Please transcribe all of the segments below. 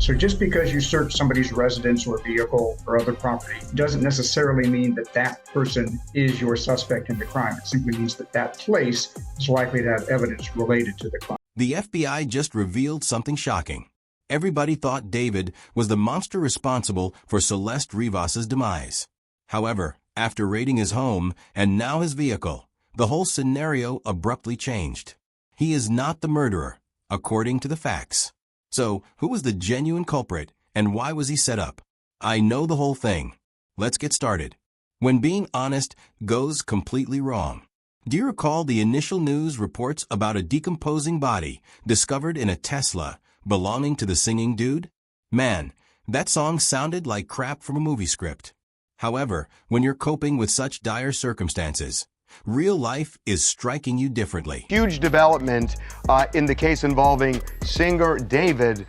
So just because you search somebody's residence or vehicle or other property doesn't necessarily mean that that person is your suspect in the crime. It simply means that that place is likely to have evidence related to the crime. The FBI just revealed something shocking. Everybody thought David was the monster responsible for Celeste Rivas's demise. However, after raiding his home and now his vehicle, the whole scenario abruptly changed. He is not the murderer, according to the facts. So, who was the genuine culprit, and why was he set up? I know the whole thing. Let's get started. When being honest goes completely wrong. Do you recall the initial news reports about a decomposing body discovered in a Tesla belonging to the singing dude? Man, that song sounded like crap from a movie script. However, when you're coping with such dire circumstances, real life is striking you differently. Huge development in the case involving singer David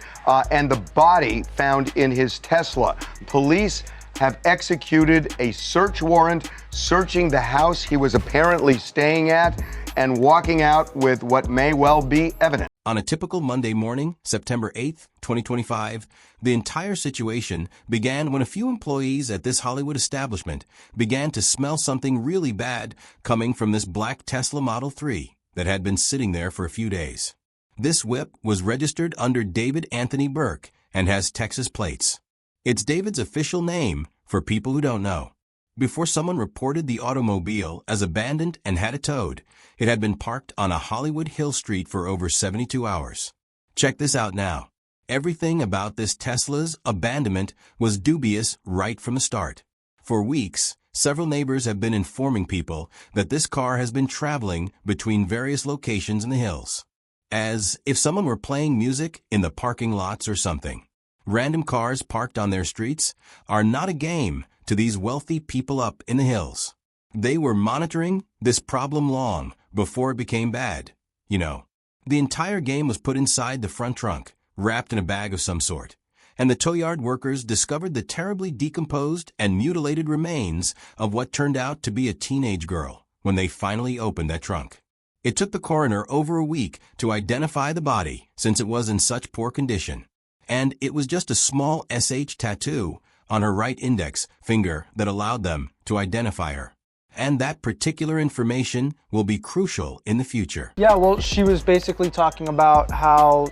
and the body found in his Tesla. Police have executed a search warrant searching the house he was apparently staying at and walking out with what may well be evidence. On a typical Monday morning, September 8th, 2025, the entire situation began when a few employees at this Hollywood establishment began to smell something really bad coming from this black Tesla Model 3 that had been sitting there for a few days. This whip was registered under David Anthony Burke and has Texas plates. It's David's official name for people who don't know. Before someone reported the automobile as abandoned and had it towed, it had been parked on a Hollywood Hill street for over 72 hours. Check this out now. Everything about this Tesla's abandonment was dubious right from the start. For weeks, several neighbors have been informing people that this car has been traveling between various locations in the hills, as if someone were playing music in the parking lots or something. Random cars parked on their streets are not a game to these wealthy people up in the hills. They were monitoring this problem long before it became bad. You know, the entire game was put inside the front trunk, wrapped in a bag of some sort, and the tow yard workers discovered the terribly decomposed and mutilated remains of what turned out to be a teenage girl when they finally opened that trunk. It took the coroner over a week to identify the body since it was in such poor condition, and it was just a small SH tattoo on her right index finger that allowed them to identify her. And that particular information will be crucial in the future. Yeah, well, she was basically talking about how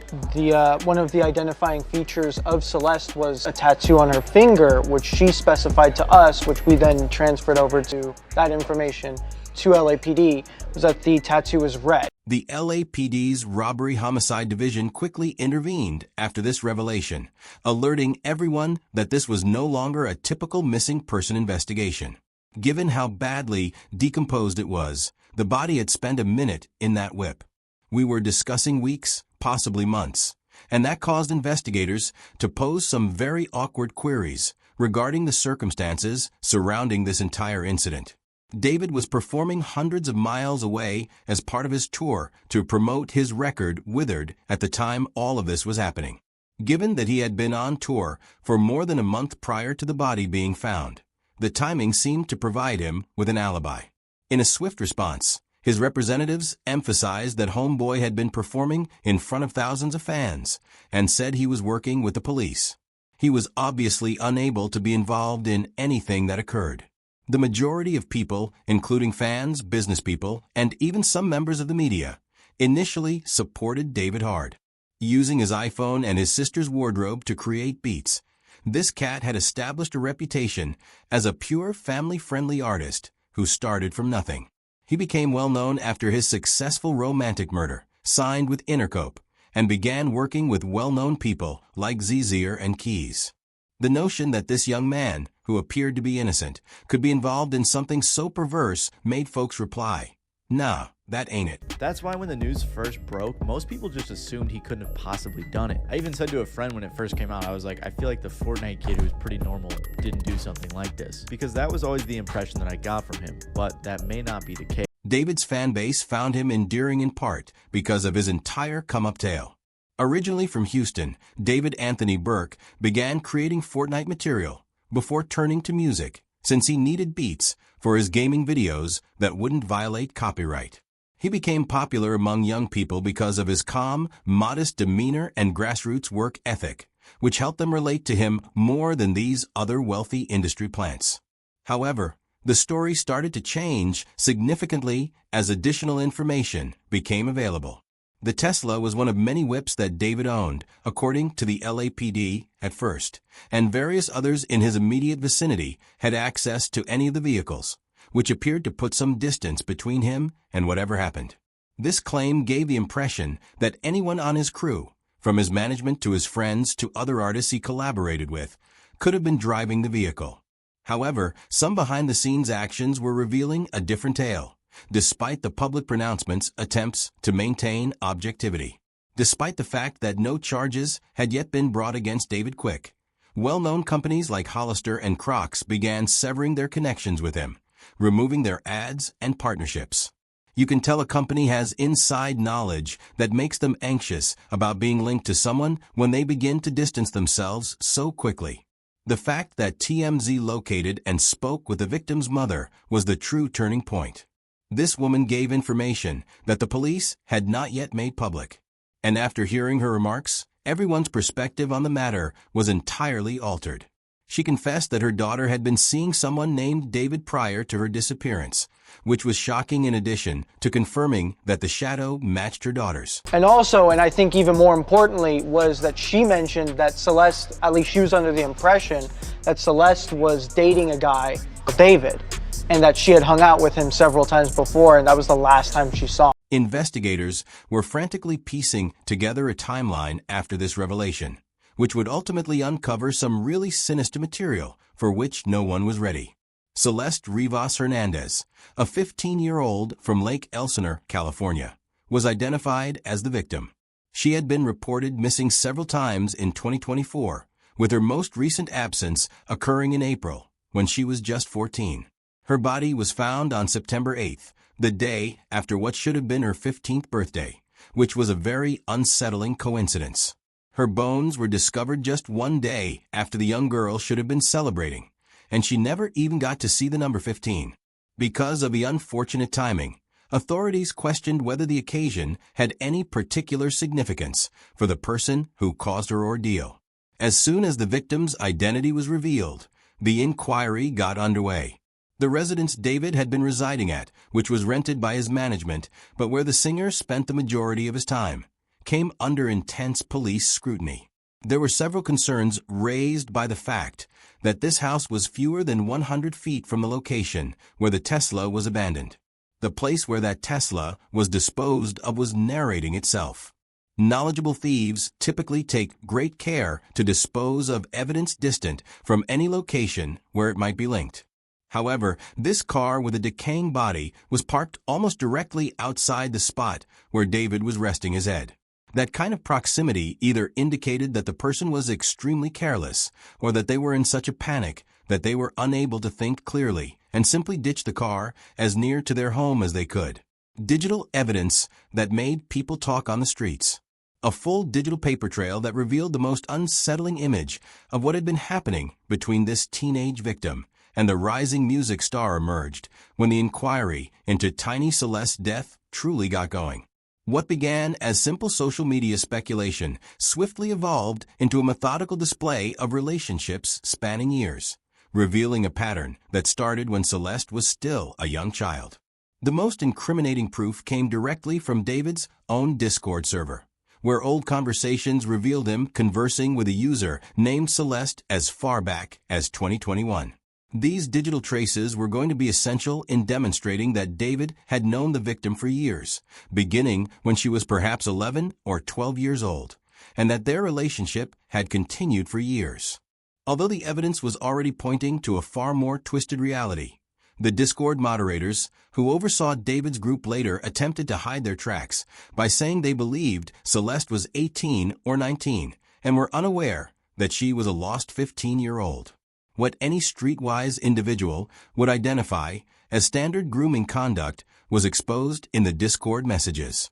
one of the identifying features of Celeste was a tattoo on her finger, which she specified to us, which we then transferred over to that information to LAPD, was that the tattoo was red. The LAPD's Robbery Homicide Division quickly intervened after this revelation, alerting everyone that this was no longer a typical missing person investigation. Given how badly decomposed it was, the body had spent a minute in that whip. We were discussing weeks, possibly months, and that caused investigators to pose some very awkward queries regarding the circumstances surrounding this entire incident. David was performing hundreds of miles away as part of his tour to promote his record Withered at the time all of this was happening. Given that he had been on tour for more than a month prior to the body being found, the timing seemed to provide him with an alibi. In a swift response, his representatives emphasized that Homeboy had been performing in front of thousands of fans and said he was working with the police. He was obviously unable to be involved in anything that occurred. The majority of people, including fans, business people, and even some members of the media, initially supported David hard. Using his iPhone and his sister's wardrobe to create beats, this cat had established a reputation as a pure family-friendly artist who started from nothing. He became well known after his successful romantic murder, signed with Intercope, and began working with well-known people like Zizier and Keys. The notion that this young man, who appeared to be innocent, could be involved in something so perverse made folks reply, "Nah, that ain't it." That's why when the news first broke, most people just assumed he couldn't have possibly done it. I even said to a friend when it first came out, I was like, I feel like the Fortnite kid who was pretty normal didn't do something like this, because that was always the impression that I got from him, but that may not be the case. David's fan base found him endearing in part because of his entire come-up tale. Originally from Houston, David Anthony Burke began creating Fortnite material before turning to music, since he needed beats for his gaming videos that wouldn't violate copyright. He became popular among young people because of his calm, modest demeanor and grassroots work ethic, which helped them relate to him more than these other wealthy industry plants. However, the story started to change significantly as additional information became available. The Tesla was one of many whips that David owned, according to the LAPD at first, and various others in his immediate vicinity had access to any of the vehicles, which appeared to put some distance between him and whatever happened. This claim gave the impression that anyone on his crew, from his management to his friends to other artists he collaborated with, could have been driving the vehicle. However, some behind-the-scenes actions were revealing a different tale, despite the public pronouncements' attempts to maintain objectivity. Despite the fact that no charges had yet been brought against David Quick, well-known companies like Hollister and Crocs began severing their connections with him, removing their ads and partnerships. You can tell a company has inside knowledge that makes them anxious about being linked to someone when they begin to distance themselves so quickly. The fact that TMZ located and spoke with the victim's mother was the true turning point. This woman gave information that the police had not yet made public. And after hearing her remarks, everyone's perspective on the matter was entirely altered. She confessed that her daughter had been seeing someone named David prior to her disappearance, which was shocking in addition to confirming that the shadow matched her daughter's. And also, and I think even more importantly, was that she mentioned that Celeste, at least she was under the impression that Celeste was dating a guy, David, and that she had hung out with him several times before, and that was the last time she saw him. Investigators were frantically piecing together a timeline after this revelation, which would ultimately uncover some really sinister material for which no one was ready. Celeste Rivas Hernandez, a 15-year-old from Lake Elsinore, California, was identified as the victim. She had been reported missing several times in 2024, with her most recent absence occurring in April, when she was just 14. Her body was found on September 8th, the day after what should have been her 15th birthday, which was a very unsettling coincidence. Her bones were discovered just one day after the young girl should have been celebrating, and she never even got to see the number 15. Because of the unfortunate timing, authorities questioned whether the occasion had any particular significance for the person who caused her ordeal. As soon as the victim's identity was revealed, the inquiry got underway. The residence David had been residing at, which was rented by his management, but where the singer spent the majority of his time, came under intense police scrutiny. There were several concerns raised by the fact that this house was fewer than 100 feet from the location where the Tesla was abandoned. The place where that Tesla was disposed of was narrating itself. Knowledgeable thieves typically take great care to dispose of evidence distant from any location where it might be linked. However, this car with a decaying body was parked almost directly outside the spot where David was resting his head. That kind of proximity either indicated that the person was extremely careless or that they were in such a panic that they were unable to think clearly and simply ditched the car as near to their home as they could. Digital evidence that made people talk on the streets. A full digital paper trail that revealed the most unsettling image of what had been happening between this teenage victim and the rising music star emerged when the inquiry into Tiny Celeste's death truly got going. What began as simple social media speculation swiftly evolved into a methodical display of relationships spanning years, revealing a pattern that started when Celeste was still a young child. The most incriminating proof came directly from David's own Discord server, where old conversations revealed him conversing with a user named Celeste as far back as 2021. These digital traces were going to be essential in demonstrating that David had known the victim for years, beginning when she was perhaps 11 or 12 years old, and that their relationship had continued for years. Although the evidence was already pointing to a far more twisted reality, the Discord moderators, who oversaw David's group later, attempted to hide their tracks by saying they believed Celeste was 18 or 19 and were unaware that she was a lost 15-year-old. What any streetwise individual would identify as standard grooming conduct was exposed in the Discord messages.